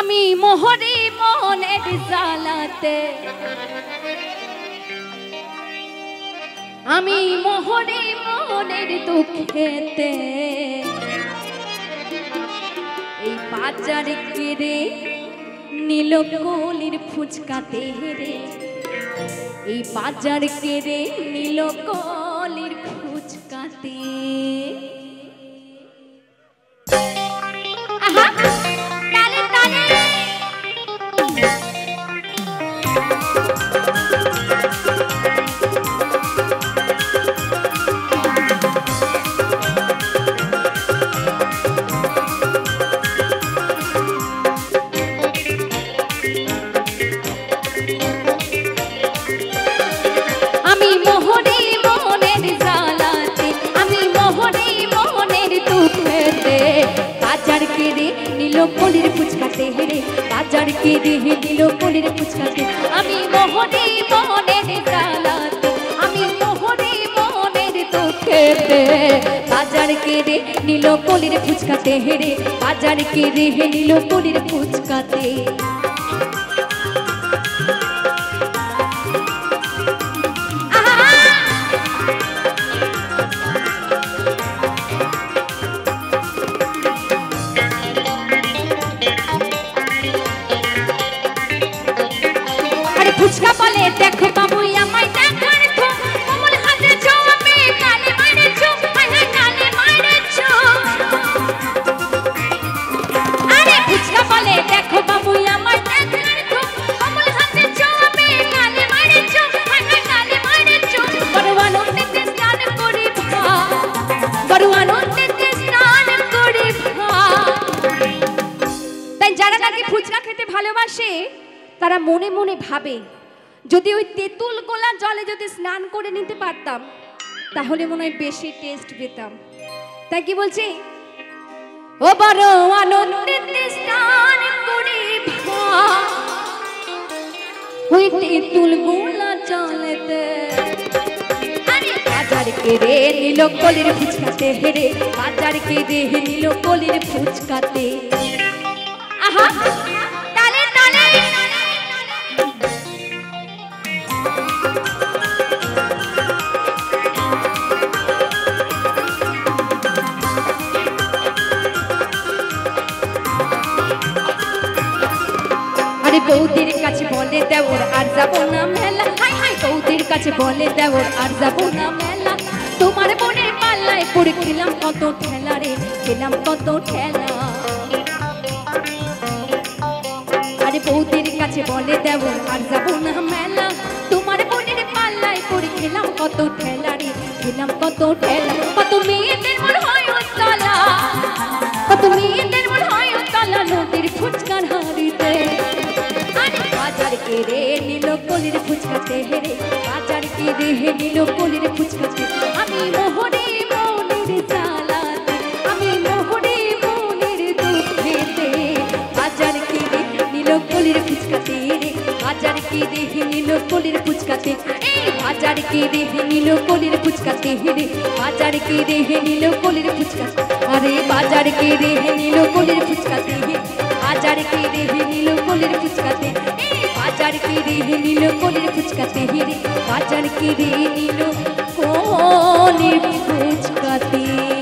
আমি মোহরে মনের জ্বালাতে আমি মোহরে মনের দুঃখেতে এই বাজার কেড়ে নীল কলির ফুচকাতে হেরে এই বাজার কেড়ে নীল কলির ফুচকাতে बाजार के रे नीलो कोलिर पुचकाते हेरे बाजार के रे नीलो कोलिर पुचकाते आमी मोहरे मोनेर जालाते आमी मोहरे मोनेर दुखेते बाजार के रे नीलो कोलिर पुचकाते हेरे बाजार के रे नीलो कोलिर पुचकाते ফুচকা বলে দেখো বাবু আমায় দেখার তো কমল হাতে ছোঁয়া মে কালে মারেছো আয় কালে মারেছো আরে ফুচকা বলে দেখো বাবু আমায় দেখার তো কমল হাতে ছোঁয়া মে কালে মারেছো আয় কালে মারেছো বড়ওয়ানো তে স্নান করি ভা বড়ওয়ানো তে স্নান করি ভা তাই যারা নাকি ফুচকা খেতে ভালোবাসে তারা মনে মনে ভাবে যদি ওই তেঁতুল গোলা জলে যদি স্নান করে নিতে পারতাম তাহলে মনে হয় বেশি টেস্ট পেতাম তাই কি বলছি ও বড় আনন্দে স্নান করে ওই তেঁতুল গোলা জলেতে আরে বাজার কে রে নীল কলির ফুচকাতে হেরে বাজার কে রে নীল কলির ফুচকাতে আহা বৌদির কাছে বলে দেওর আর যাবো না মেলা হাই হাই বৌদির কাছে বলে দেওর আর যাবো না মেলা তোমার বোনের পাল্লায় পড়ে খেলাম কত ঠেলা রে খেলাম কত ঠেলা আরে বৌদির কাছে বলে দেওর আর যাবো না মেলা তোমার বোনের পাল্লায় পড়ে খেলাম কত ঠেলা রে খেলাম কত ঠেলা কত মেয়েদের মন হয় উতলা কত মেয়েদের মন হয় উতলা নদীর ফুচকার হাড়িতে बाजार के रे नीलो कोलिर फुचकाते हेरे बाजार के रे नीलो कोलिर फुचकाते आमी मोहरे मोनेर जालाते आमी मोहरे मोनेर दुखेते बाजार के रे नीलो कोलिर फुचकाते हेरे बाजार के रे नीलो कोलिर फुचकाते ए बाजार के रे नीलो कोलिर फुचकाते हेरे बाजार के रे नीलो कोलिर फुचकाते अरे बाजार के रे नीलो कोलिर फुचकाते हे बाजार के रे नीलो कोलिर फुचकाते बाजार के रे नीलो कोलिर फुचकाते हेरे बाजार के रे नीलो कोलिर फुचकाते।